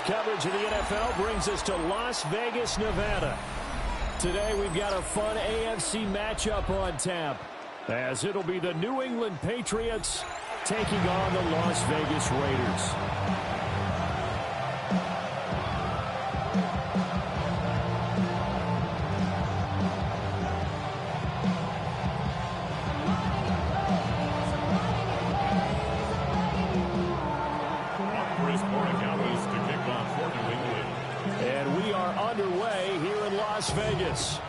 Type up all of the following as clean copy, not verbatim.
coverage of the NFL brings us to Las Vegas, Nevada. Today we've got a fun AFC matchup on tap, as it'll be the New England Patriots taking on the Las Vegas Raiders. And we are underway here in Las Vegas.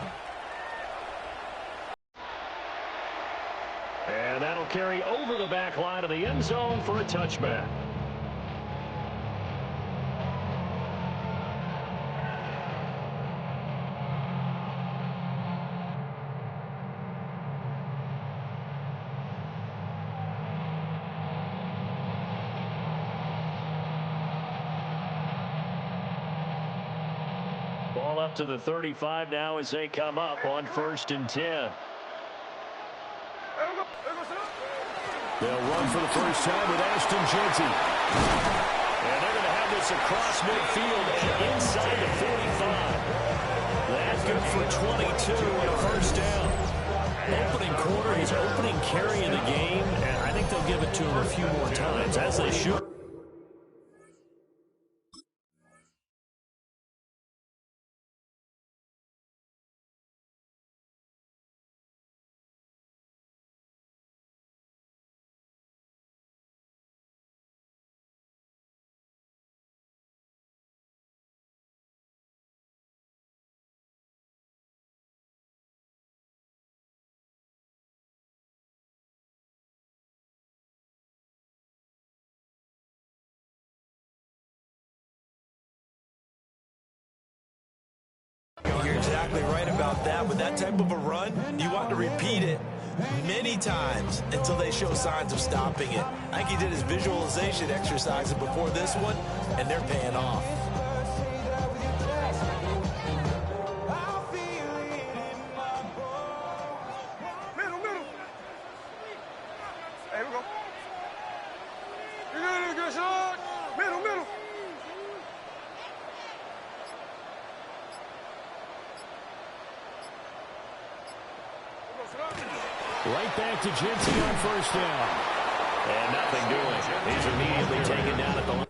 And that'll carry over the back line of the end zone for a touchback. Ball up to the 35 now as they come up on 1st and 10. They'll run for the first time with Ashton Jeanty. And they're going to have this across midfield and inside the 45. That's good for 22 and a first down. Opening quarter, his opening carry of the game, and I think they'll give it to him a few more times, as they should. You're exactly right about that. With that type of a run, you want to repeat it many times until they show signs of stopping it. I think he did his visualization exercises before this one, and they're paying off. Here we go. You're good shot. Middle. Right back to Jeanty on first down. And nothing doing. He's immediately taken down at the line.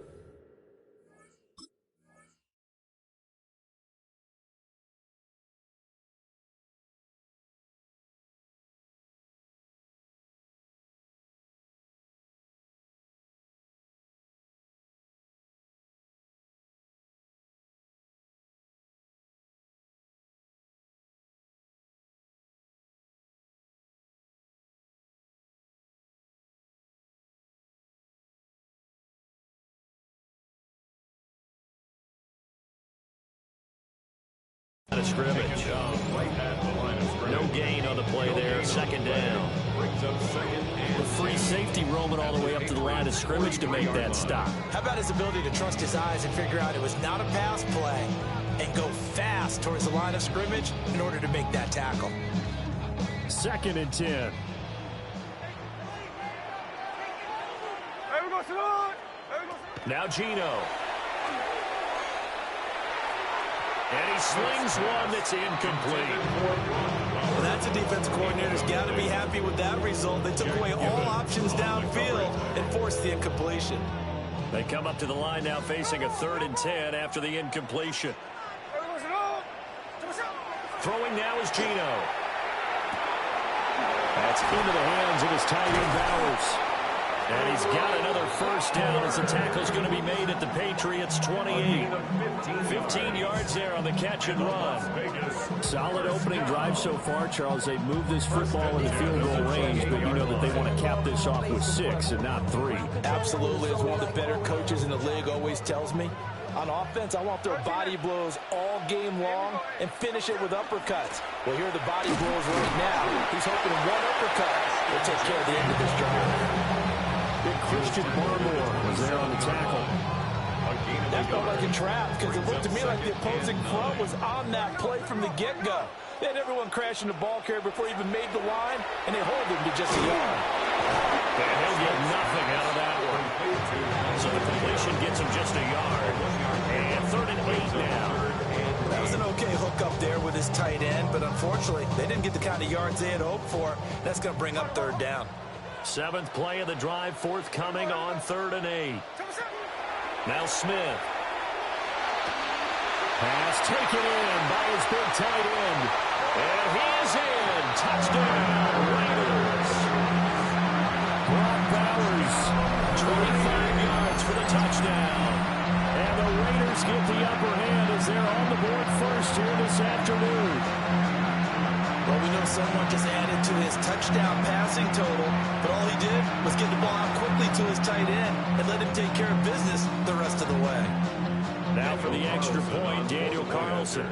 Scrimmage. No gain on the play there. Second down. The free safety roaming all the way up to the line of scrimmage to make that stop. How about his ability to trust his eyes and figure out it was not a pass play and go fast towards the line of scrimmage in order to make that tackle. 2nd and 10. Now Geno. And he slings one that's incomplete. Well, that's a defense coordinator's got to be happy with that result. They took away all options downfield and forced the incompletion. They come up to the line now facing a 3rd and 10 after the incompletion. Throwing now is Geno. That's into the hands of his tight end Bowers. And he's got another first down as the tackle's going to be made at the Patriots' 28. 15 yards there on the catch and run. Solid opening drive so far, Charles. They've moved this football into field goal range, but you know that they want to cap this off with 6 and not 3. Absolutely. As one of the better coaches in the league always tells me, on offense, I want their body blows all game long and finish it with uppercuts. Well, here are the body blows right now. He's hoping one uppercut will take care of the end of this drive. Big Christian Barmore was there on the tackle. That felt like a trap because it looked to me like the opposing front was on that play from the get-go. They had everyone crashing the ball carrier before he even made the line, and they hold him to just a yard. And he'll get nothing out of that one. So the completion gets him just a yard. And this tight end, but unfortunately, they didn't get the kind of yards they had hoped for. That's going to bring up third down. 7th play of the drive, forthcoming on 3rd and 8. Now Smith. Pass taken in by his big tight end. And he is in. Touchdown, Raiders. Brock Bowers, 25 yards for the touchdown. And the Raiders get the upper hand as they're on the board first here this afternoon. Well, we know someone just added to his touchdown passing total, but all he did was get the ball out quickly to his tight end and let him take care of business the rest of the way. Now for the extra point, Daniel Carlson.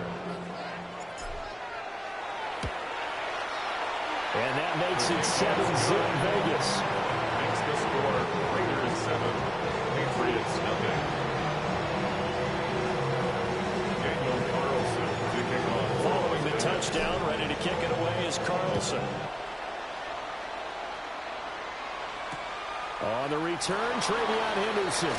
And that makes it 7-0 Vegas. Makes the score Raiders 7, Patriots nothing. Daniel Carlson kicking off. Following the touchdown, ready to kick it away is Carlson. On the return, Travion Henderson.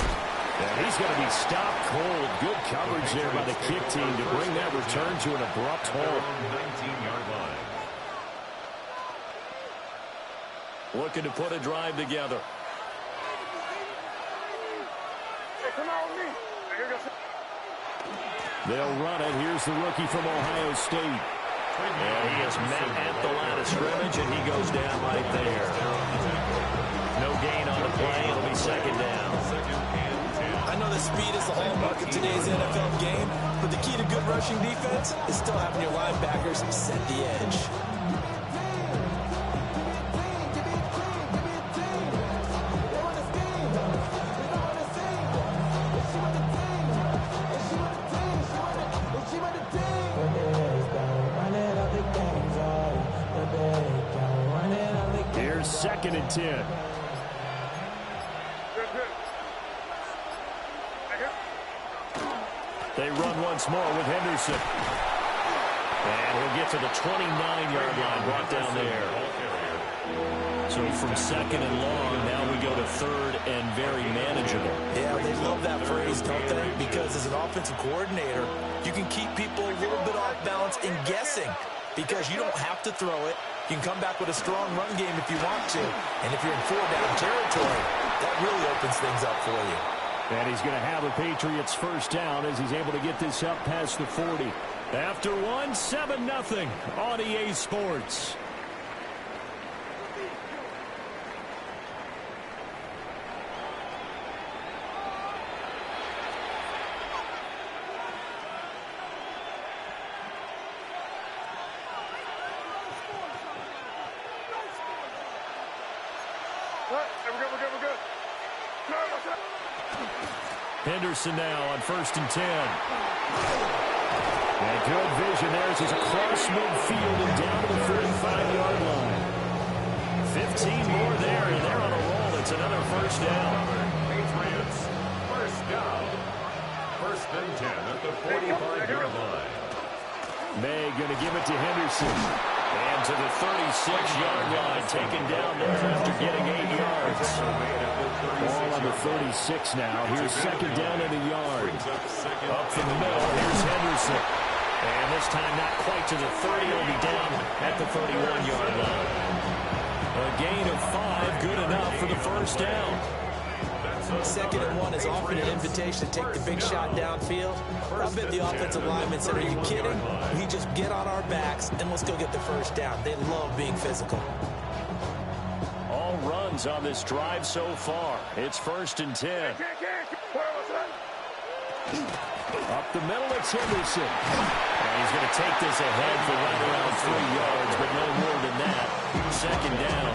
And he's going to be stopped cold. Good coverage there by the kick team to bring that return to an abrupt halt. 19-yard line. Looking to put a drive together. They'll run it. Here's the rookie from Ohio State. And he is met at the line of scrimmage, and he goes down right there. No gain on the play. It'll be 2nd down. I know that speed is the hallmark of today's NFL game, but the key to good rushing defense is still having your linebackers set the edge. Here's 2nd and 10. They run once more with Henderson. And he'll get to the 29-yard line, brought down there. So from 2nd and long, now we go to 3rd and very manageable. Yeah, they love that phrase, don't they? Because as an offensive coordinator, you can keep people a little bit off balance and guessing because you don't have to throw it. You can come back with a strong run game if you want to. And if you're in 4-down territory, that really opens things up for you. And he's going to have a Patriots first down as he's able to get this up past the 40. After one, 7-0 on EA Sports. We're good. Henderson now on 1st and 10. And good vision there as he's across midfield and down to the 45-yard line. 15 more there, and they're on a roll. It's another first down. Patriots, first down. 1st and 10 at the 45-yard line. May going to give it to Henderson. And to the 36-yard line, taken down there after getting 8 yards. Ball on the 36 now. Here's 2nd down and a yard. Up the middle, here's Henderson. And this time not quite to the 30. He'll be down at the 31-yard line. A gain of 5, good enough for the first down. 2nd and 1 is often an invitation to take the big shot downfield. I bet the offensive linemen said, are you kidding? We just get on our backs and let's go get the first down. They love being physical. All runs on this drive so far. It's 1st and 10. Up the middle, it's Henderson. And he's going to take this ahead for right around 3 yards, but no more than that. 2nd down.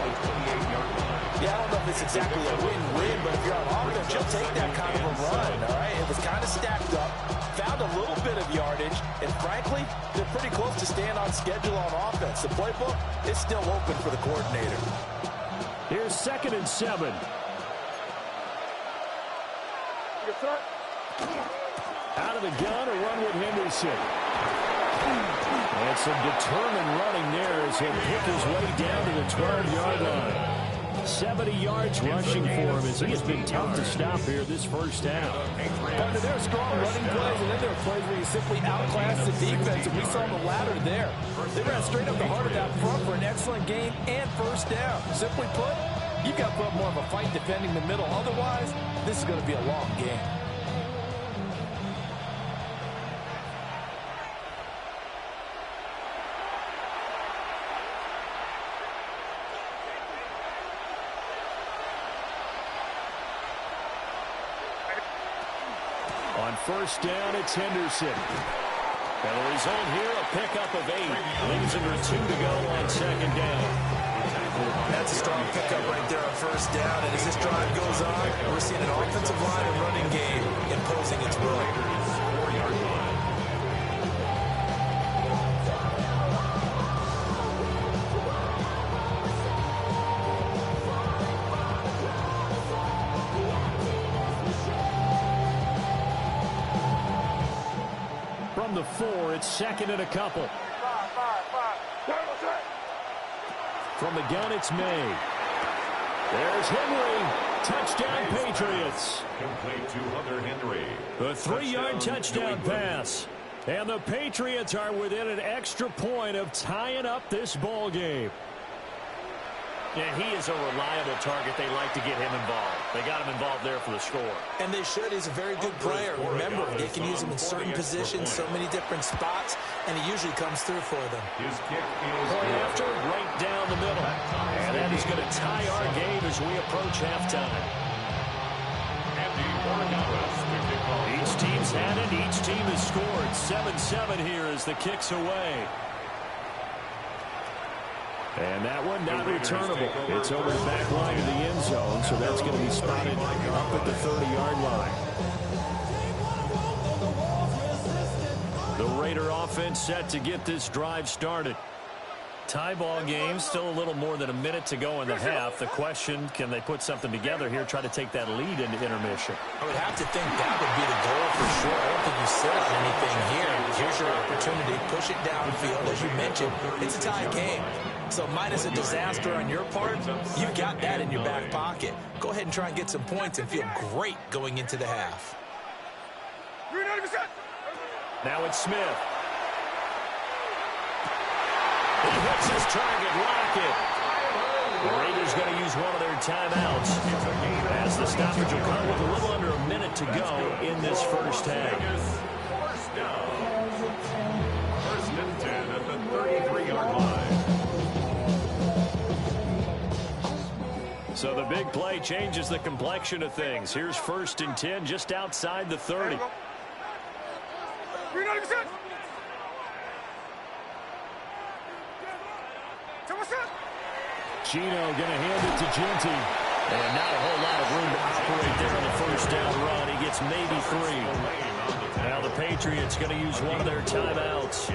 Yeah, I don't know if it's exactly a win-win, but if you're on offense, you'll take that kind of a run, all right? It was kind of stacked up, found a little bit of yardage, and frankly, they're pretty close to staying on schedule on offense. The playbook is still open for the coordinator. Here's 2nd and 7. Out of the gun, a run with Henderson. And some determined running there as he'll pick his way down to the 12-yard line. 70 yards rushing for him as he has been tough to stop here this first half. But there are strong running plays, and then there are plays where you simply outclass the defense, and we saw the latter there. They ran straight up the heart of that front for an excellent game and first down. Simply put, you've got to put up more of a fight defending the middle. Otherwise, this is going to be a long game. On first down, it's Henderson. And the result here, a pickup of 8. Leaves him with 2 to go on second down. That's a strong pickup right there on first down. And as this drive goes on, we're seeing an offensive line and running game imposing its will. From the 4, it's second and a couple. From the gun, it's May. There's Henry. Touchdown, Patriots. Complete to Hunter Henry. A 3-yard touchdown pass. And the Patriots are within an extra point of tying up this ball game. And he is a reliable target. They like to get him involved. They got him involved there for the score. And they should. He's a very good player. Remember, they can use him in certain positions, so many different spots, and he usually comes through for them. His kick is Point after, right down the middle. And that is going to tie our game as we approach halftime. Each team's had it. Each team has scored. 7-7 here as the kick's away. And that one not returnable. It's over the back line of the end zone, so that's going to be spotted up at the 30-yard line. The Raider offense set to get this drive started. Tie ball game, still a little more than a minute to go in the half. The question, can they put something together here, try to take that lead into intermission? I would have to think that would be the goal for sure. I don't think you sit on anything here. Here's your opportunity. Push it downfield. As you mentioned, it's a tie game. So minus a disaster on your part, you've got that in your back pocket. Go ahead and try and get some points and feel great going into the half. Now it's Smith. He hits his target, rocket. The Raiders going to use one of their timeouts as the stoppage will come with a little under a minute to go in this first half. First down. First and 10 at the 33-yard line. So the big play changes the complexion of things. Here's first and 10 just outside the 30. Gino going to hand it to Genty. And not a whole lot of room to operate there on the first down run. He gets maybe 3. Now the Patriots going to use one of their timeouts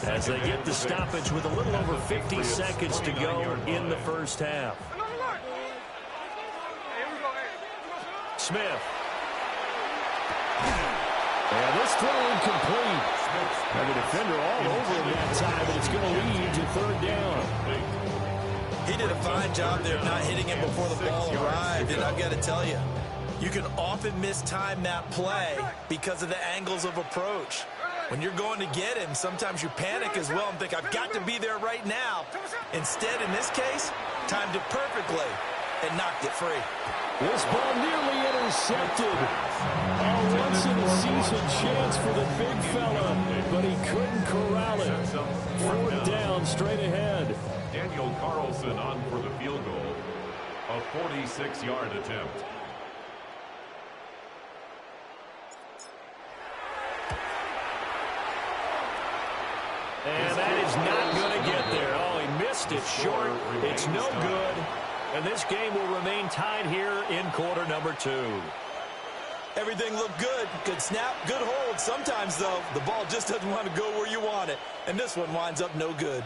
as they get the stoppage with a little over 50 seconds to go in the first half. Smith. And this throw incomplete. And the defender all over him that time, but it's going to lead to third down. He did a fine job there of not hitting him before the ball arrived. And I've got to tell you, you can often mistime that play because of the angles of approach. When you're going to get him, sometimes you panic as well and think, I've got to be there right now. Instead, in this case, timed it perfectly and knocked it free. This ball nearly intercepted. A once-in-a-season chance for the big fella, but he couldn't corral it. Fourth down, straight ahead. Daniel Carlson on for the field goal. A 46-yard attempt. And that is not going to get there. Oh, he missed it short. It's no good. And this game will remain tied here in quarter number 2. Everything looked good. Good snap, good hold. Sometimes, though, the ball just doesn't want to go where you want it. And this one winds up no good.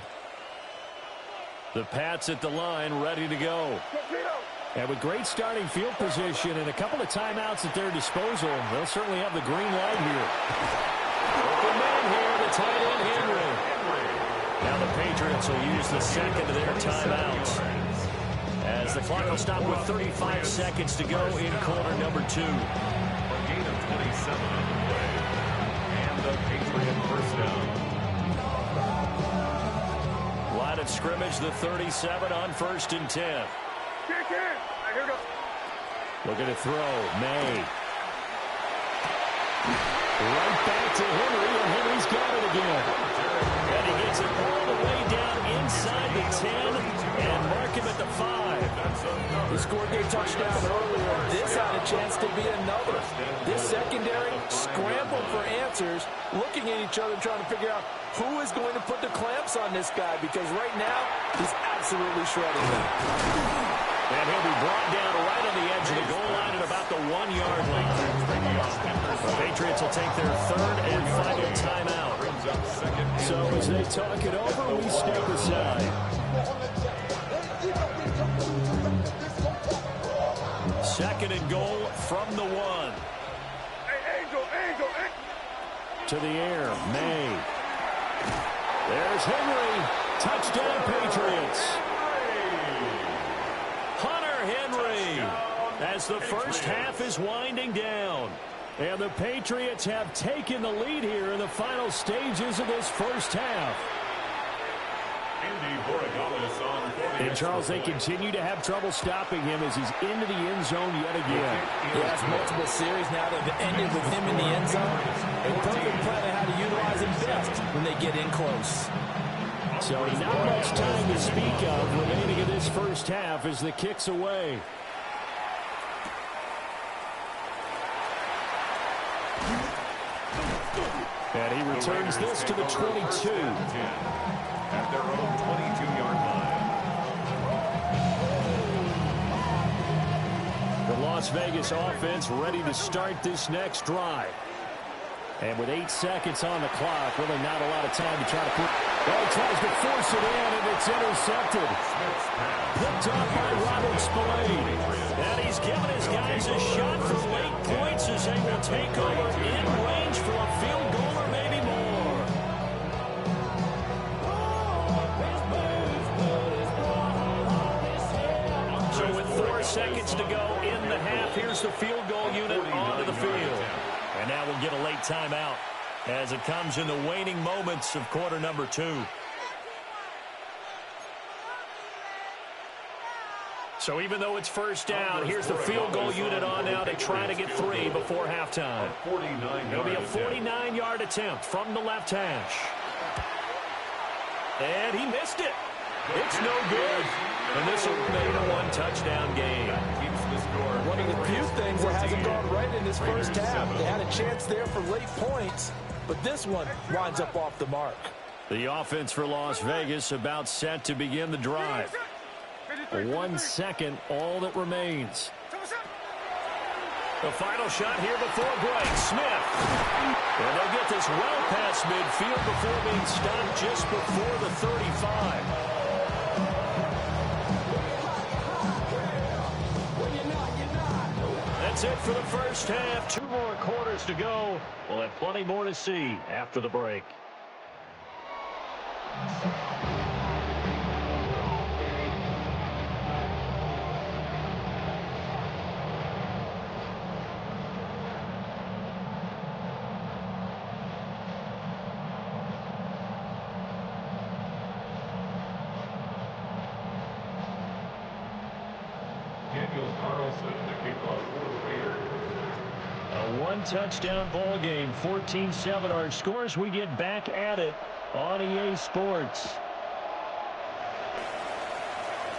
The Pats at the line, ready to go. And with great starting field position and a couple of timeouts at their disposal, they'll certainly have the green light here. Open man here, the tight end Henry. Now the Patriots will use the second of their timeouts as as the clock will stop with 35 seconds to go in quarter number 2. A gain of 27 on the play. And the Patriot first down. Line of scrimmage, the 37 on 1st and 10. Kick in. Here we go. Looking to throw. May. Right back to Henry, and Henry's got it again. And he gets it all the way down inside the 10 and mark him at the 5. He scored their touchdown earlier. This had a chance to be another. This secondary scrambled for answers, looking at each other, trying to figure out who is going to put the clamps on this guy, because right now he's absolutely shredding them. And he'll be brought down right on the edge of the goal line at about the 1-yard line. The Patriots will take their 3rd and final timeout. So as they talk it over, we step aside. 2nd and goal from the 1. Hey, Angel. To the air, May. There's Henry. Touchdown, Patriots. Hunter Henry, as the first half is winding down. And the Patriots have taken the lead here in the final stages of this first half. And Charles, they continue to have trouble stopping him as he's into the end zone yet again. He has multiple series now that have ended with him in the end zone. A perfect plan on how to utilize him best when they get in close. So not much time to speak of remaining in this first half as the kick's away. And he returns this to the 22. At their own 22-yard line. The Las Vegas offense ready to start this next drive. And with 8 seconds on the clock, really not a lot of time to try to put... Well, he tries to force it in, and it's intercepted. Picked off by Robert Spillane. And he's given his guys a shot for late points as they will take over in range for a field goal or maybe more. So with 4 seconds to go in the half, here's the field goal unit onto the field. And now we'll get a late timeout as it comes in the waning moments of quarter number 2. So even though it's first down, here's the field goal unit on now to try to get 3 before halftime. It'll be a 49-yard attempt from the left hash. And he missed it. It's no good. And this will make a 1-touchdown game. One of the few things that hasn't gone right in this first half. They had a chance there for late points, but this one winds up off the mark. The offense for Las Vegas about set to begin the drive. 1 second, all that remains. The final shot here before break. Smith. And they'll get this well past midfield before being stopped just before the 35. That's it for the first half. 2 more quarters to go. We'll have plenty more to see after the break. A 1-touchdown ball game, 14-7 our scores. We get back at it on EA Sports.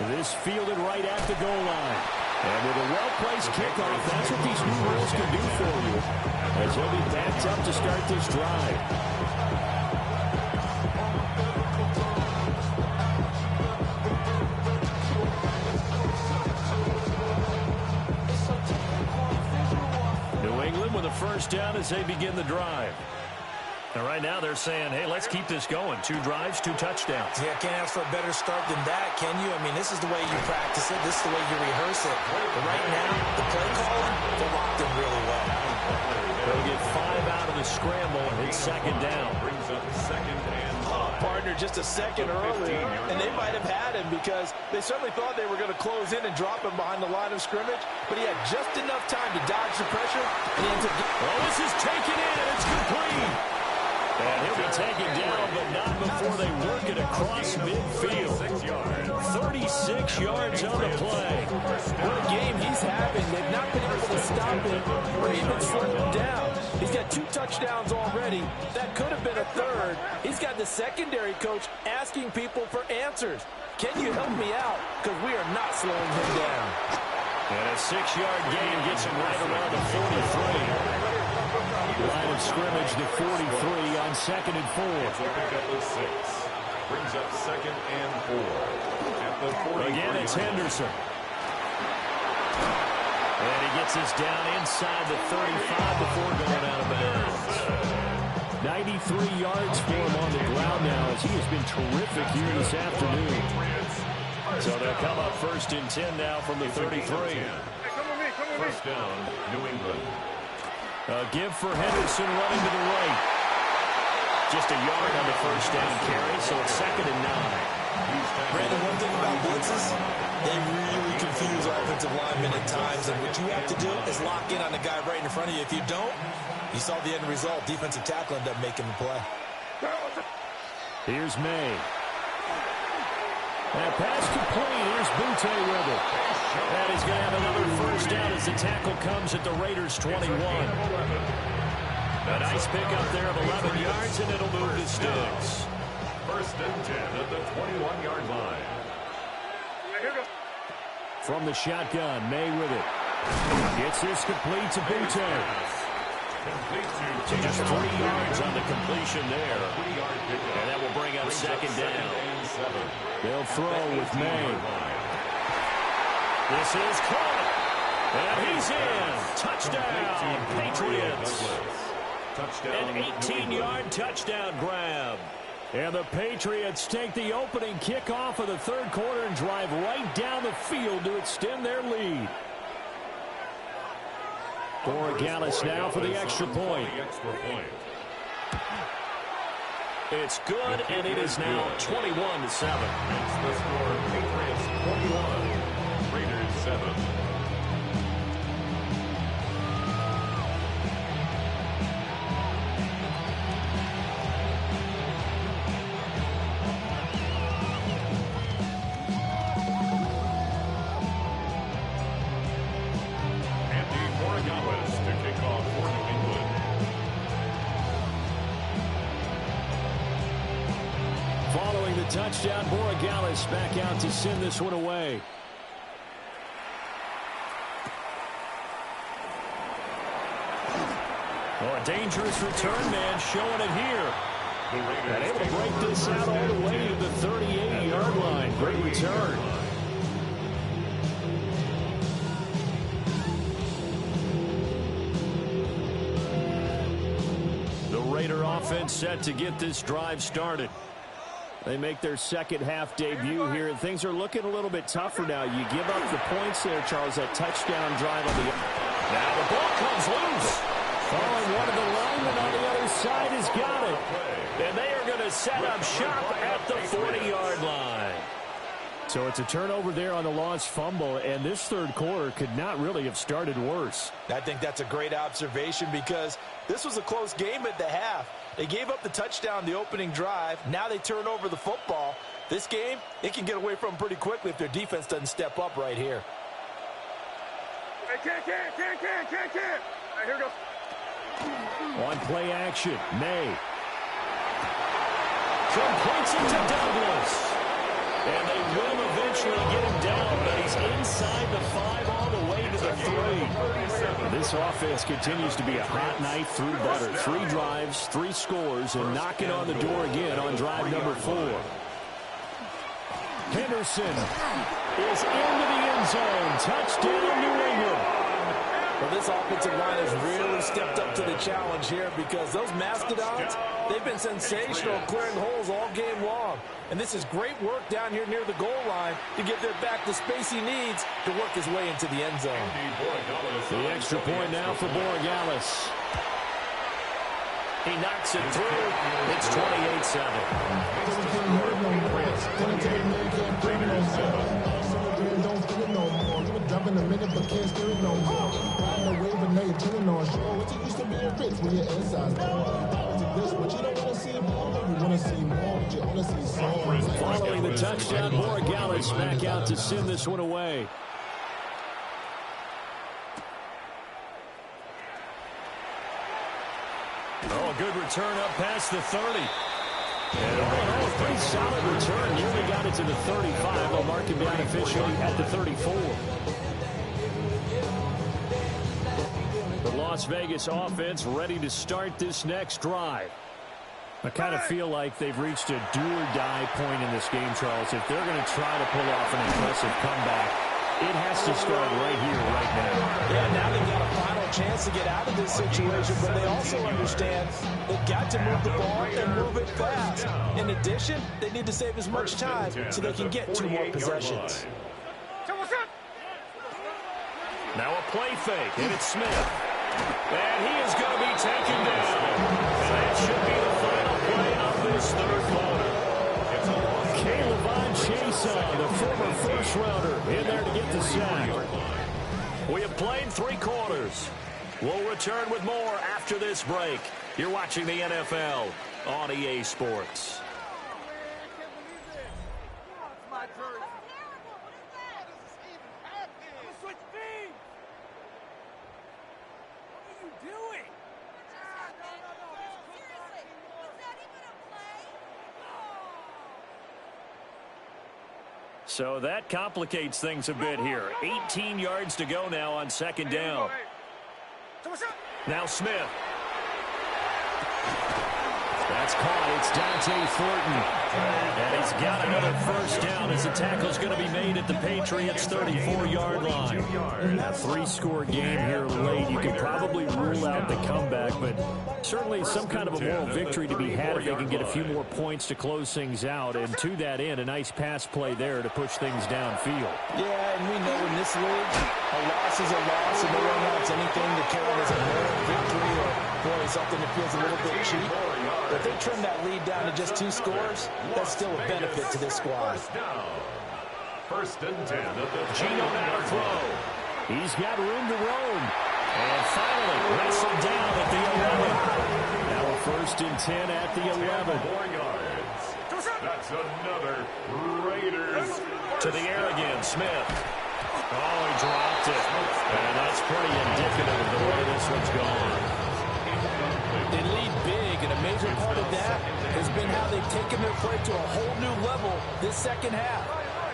This fielded right at the goal line. And with a well-placed kickoff, that's what these new rules can do for you. As he'll be backed up to start this drive. With a first down as they begin the drive. And right now they're saying, hey, let's keep this going. 2 drives, 2 touchdowns. Yeah, can't ask for a better start than that, can you? I mean, this is the way you practice it. This is the way you rehearse it. But right now, the play calling, they're locked in really well. They'll get 5 out of the scramble. It's 2nd down. Brings up 2nd and 5. partner just a second earlier, and they might have had him because they certainly thought they were going to close in and drop him behind the line of scrimmage, but he had just enough time to dodge the pressure, and he ends up this is taken in, and it's complete. And he'll be taken down, but not before they work it across midfield. 36 yards on the play. What a game he's having. They've not been able to stop him or even slow him down. He's got 2 touchdowns already. That could have been a third. He's got the secondary coach asking people for answers. Can you help me out? Because we are not slowing him down. And a 6-yard gain gets him right around the 43. Line of scrimmage to 43 on 2nd and 4. Pick up with 6. Brings up 2nd and 4. At the 43. Again, it's Henderson. And he gets us down inside the 35 before going out of bounds. 93 yards for him on the ground now as he has been terrific here this afternoon. So they'll come up 1st and 10 now from the 33. First down, New England. A give for Henderson running to the right. Just a yard on the first down carry, so it's 2nd and 9. Brandon, one thing about blitzes, they really confuse offensive linemen at times, and what you have to do is lock in on the guy right in front of you. If you don't, you saw the end result. Defensive tackle ended up making the play. Here's May. That pass complete. Here's Butte with it. And he's going to have another first down as the tackle comes at the Raiders' 21. A nice pickup there of 11 yards, and it'll move to sticks. 1st and 10 at the 21-yard line. From the shotgun, May with it. Gets this complete to Butte. Just 3 yards on the completion there. And that will bring up 2nd down. They'll throw with May. This is caught. And he's in. Touchdown, Patriots. An 18-yard touchdown grab. And the Patriots take the opening kickoff of the 3rd quarter and drive right down the field to extend their lead. Borregales now for the extra point. It's good, and it is now 21-7. It's the score, Patriots 21, Raiders 7. Touchdown, Borregales back out to send this one away. Oh, a dangerous return man showing it here. And able to break this out all the way to the 38-yard line. Great return. The Raider offense set to get this drive started. They make their second half debut here, and things are looking a little bit tougher now. You give up the points there, Charles, that touchdown drive on the... Now the ball comes loose. One of the linemen on the other side has got it. And they are going to set up shop at the 40-yard line. So it's a turnover there on the lost fumble, and this 3rd quarter could not really have started worse. I think that's a great observation because this was a close game at the half. They gave up the touchdown the opening drive. Now they turn over the football. This game, it can get away from them pretty quickly if their defense doesn't step up right here. Can't. Right, here we go. On play action, May. Completes it to Douglas. And they will eventually get him down, but he's inside the 5 all the way to the 3. This offense continues to be a hot knife through butter. 3 drives, 3 scores, and knocking on the door again on drive number 4. Henderson is into the end zone. Touchdown, New England. Well, this offensive line has really stepped up to the challenge here because those Mastodons, they've been sensational clearing holes all game long. And this is great work down here near the goal line to give their back the space he needs to work his way into the end zone. The extra point now for Borregales. He knocks it through. It's 28-7. In a minute, but can't steer it no more. Riding the wave and now you're turning on shore. What you used to being rich when your inside's this, but you don't want to see more. You want to see more, but you want to see some. Following the touchdown, Morgales back out to send this one away. Oh, good return up past the 30. And all in all, a pretty solid return. Nearly got it to the 35. They'll mark him down officially at the 34. The Las Vegas offense ready to start this next drive. I kind of feel like they've reached a do-or-die point in this game, Charles. If they're going to try to pull off an impressive comeback, it has to start right here, right now. Yeah, now they've got a final chance to get out of this situation, but they also understand they've got to move the ball and move it fast. In addition, they need to save as much time so they can get 2 more possessions. Now a play fake, and it's Smith. And he is going to be taken down. And that should be the final play of this third quarter. Caleb Chase, the former first-rounder, in there to get the sack. We have played 3 quarters. We'll return with more after this break. You're watching the NFL on EA Sports. So that complicates things a bit here. 18 yards to go now on second down. Now Smith. That's caught. It's Dante Thornton. And he's got another first down as the tackle's going to be made at the Patriots' 34-yard line. A 3-score game here late. You could probably rule out the comeback, but certainly some kind of a moral victory to be had if they can get a few more points to close things out. And to that end, a nice pass play there to push things downfield. Yeah, and we know in this league, a loss is a loss, and no one wants anything to count as a moral victory or, boy, something that feels a little bit cheap. But if they trim that lead down to just 2 scores, that's still a benefit to this squad. First and 10 at the Gino now to throw. He's got room to roam. And finally, wrestled down at the 11. Now a first and 10 at the 11. 4 yards. That's another Raiders. To the air again, Smith. Oh, he dropped it. And that's pretty indicative of the way this one's gone. They lead big, and a major part of that has been how they've taken their play to a whole new level this second half.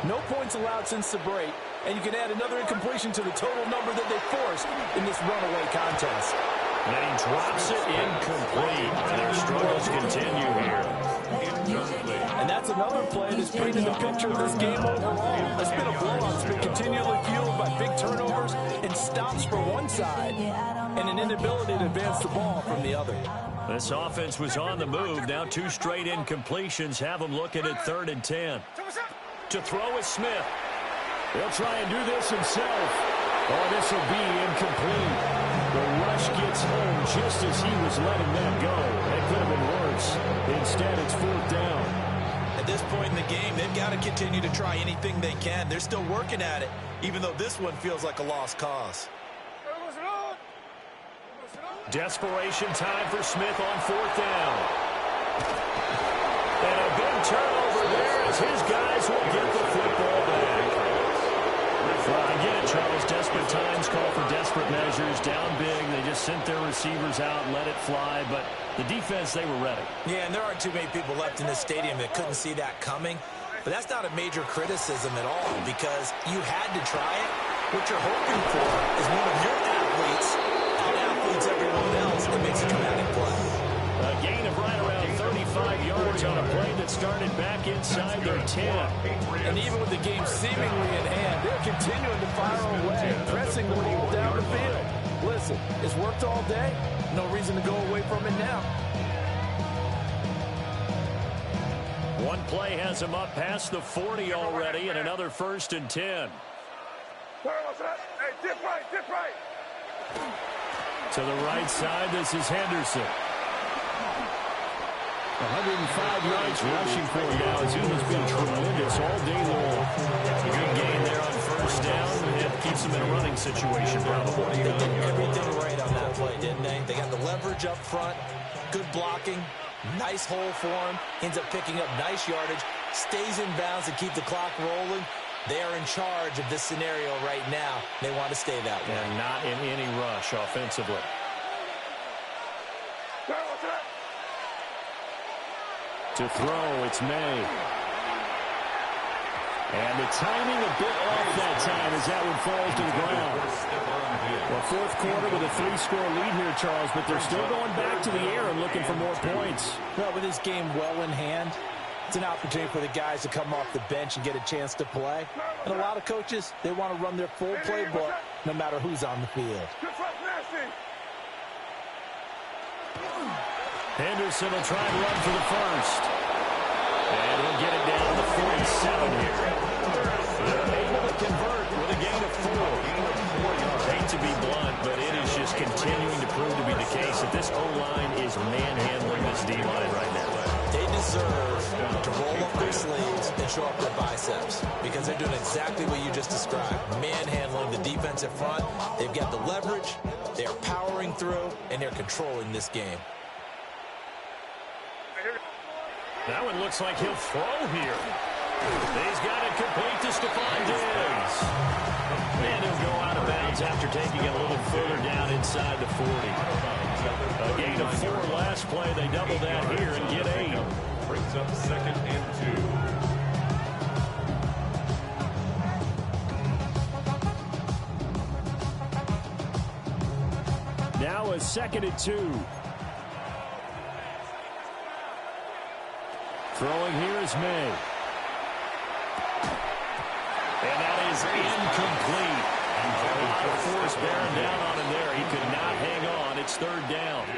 No points allowed since the break, and you can add another incompletion to the total number that they forced in this runaway contest. And he drops it incomplete. And their struggles continue here. And that's another play that's painted the picture of this game overall. It's been a blowout that's been continually fueled by big turnovers and stops for one side and an inability to advance the ball from the other. This offense was on the move. Now 2 straight incompletions have them looking at 3rd and 10. To throw is Smith. He'll try and do this himself. Oh, this will be incomplete. The rush gets home just as he was letting that go. That could have been worse. Instead, it's 4th down. At this point in the game, they've got to continue to try anything they can. They're still working at it, even though this one feels like a lost cause. Desperation time for Smith on 4th down. And a big turnover there as his guys will get the football back. Again, Charles, desperate times call for desperate measures. Down big, they just sent their receivers out and let it fly. But the defense, they were ready. Yeah, and there aren't too many people left in this stadium that couldn't see that coming. But that's not a major criticism at all because you had to try it. What you're hoping for is one of your athletes out-athletes everyone else that makes a dramatic play. A gain of right around 35 yards on a play that started back inside their 10. And even with the game seemingly in hand, they're continuing to fire away, pressing the ball down the field. Listen, it's worked all day. No reason to go away from it now. One play has him up past the 40 already, and another 1st and 10. Hey, dip right. To the right side, this is Henderson. 105 yards rushing for him now as he has been tremendous all day long. A good gain there on first down. It keeps him in a running situation probably. They did everything right on that play, didn't they? They got the leverage up front, good blocking, nice hole for him, ends up picking up nice yardage, stays in bounds to keep the clock rolling. They are in charge of this scenario right now. They want to stay that way. And not in any rush offensively. To throw, it's May. And the timing a bit off that time as that one falls to the ground. Well, fourth quarter with a 3-score lead here, Charles, but they're still going back to the air and looking for more points. Well, with this game well in hand, it's an opportunity for the guys to come off the bench and get a chance to play. And a lot of coaches, they want to run their full playbook no matter who's on the field. Henderson will try and run for the first. And he'll get it down to the 47 here. They're able to convert with a gain of 4. Hate to be blunt, but it is just continuing to prove to be the case that this O-line is manhandling this D-line right now. They deserve to roll up their sleeves and show up their biceps because they're doing exactly what you just described. Manhandling the defensive front. They've got the leverage, they're powering through, and they're controlling this game. That one looks like he'll throw here. He's got it complete to Stephon Diggs. And he'll go out of bounds after taking it a little further down inside the 40. A gain of 4 last play. They double that here and get 8. Brings up 2nd and 2. Now a 2nd and 2. Throwing here is May. And that is incomplete. A lot of force bearing down on him there. He could not hang on. It's 3rd down.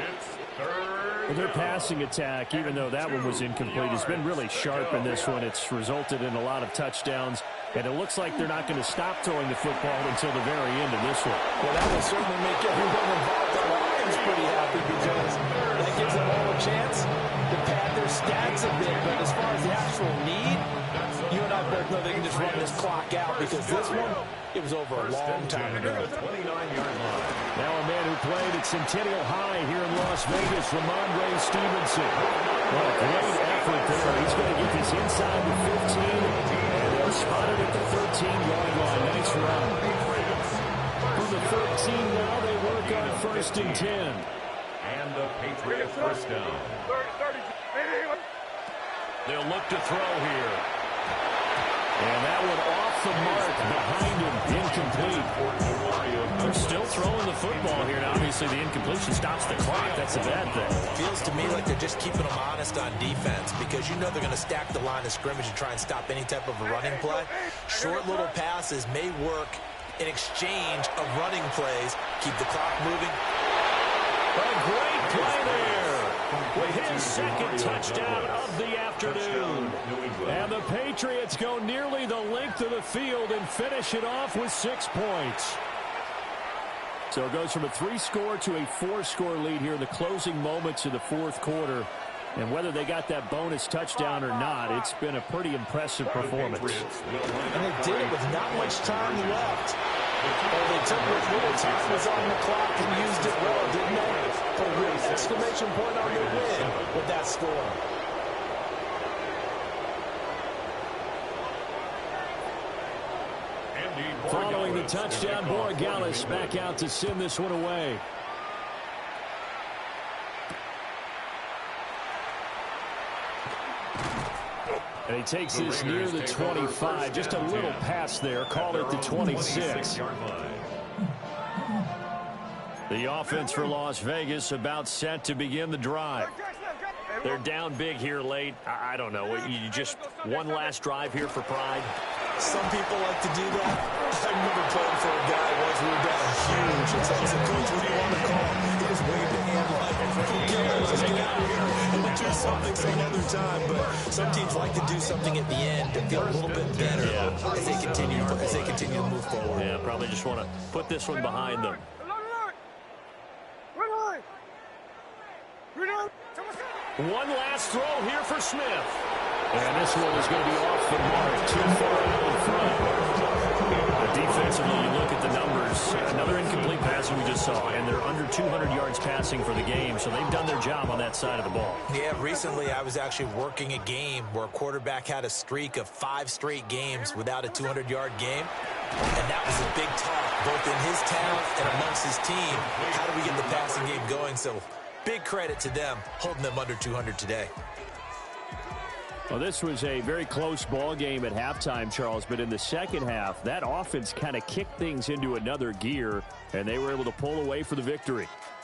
Well, their passing attack, even though that one was incomplete, has been really sharp in this one. It's resulted in a lot of touchdowns. And it looks like they're not going to stop throwing the football until the very end of this one. Well, that will certainly make everyone involved. The Lions pretty happy because that gives them all a chance to pad their stats a bit. But as far as the actual need, you and I both know they can just run this clock out because this one, it was over a long time ago. 29-yard line. Now a man who played at Centennial High here in Las Vegas, Ramondre Stevenson. Well, great effort there. He's going to get this inside the 15, and they're spotted at the 13-yard line. Nice run. From the 13 now, they work on 1st and 10. And the Patriots first down. They'll look to throw here. And that one off the mark behind him, incomplete. They're still throwing the football here. Now, obviously, the incompletion stops the clock. That's a bad thing. Feels to me like they're just keeping them honest on defense because you know they're going to stack the line of scrimmage and try and stop any type of a running play. Short little passes may work in exchange of running plays. Keep the clock moving. A great play there with his 2nd touchdown of the afternoon. And the Patriots go nearly the length of the field and finish it off with 6 points. So it goes from a 3-score to a 4-score lead here in the closing moments of the 4th quarter. And whether they got that bonus touchdown or not, it's been a pretty impressive performance. And they did it with not much time left. Well, they took what little time was on the clock and used it well, didn't they? Put a real exclamation point on their win with that score. Following the touchdown, Borregales back out to send this one away. And he takes this near the 25, just a little pass there, call it the 26. The offense for Las Vegas about set to begin the drive. They're down big here late. I don't know. You just one last drive here for pride. Some people like to do that. I remember playing for a guy once we were down huge. And so I said, Coach, what do you want to call? He just waved a hand like, who cares? Let's get out of here. And we'll do something some other time. But some teams like to do something at the end to feel a little bit better as they continue to move forward. Yeah, probably just want to put this one behind them. One last throw here for Smith. And this one is going to be off the mark, too far out in front. Defensively, you look at the numbers. Another incomplete pass we just saw, and they're under 200 yards passing for the game, so they've done their job on that side of the ball. Yeah, recently I was actually working a game where a quarterback had a streak of 5 straight games without a 200-yard game, and that was a big talk, both in his town and amongst his team. How do we get the passing game going? So big credit to them holding them under 200 today. Well, this was a very close ball game at halftime, Charles, but in the second half, that offense kind of kicked things into another gear, and they were able to pull away for the victory.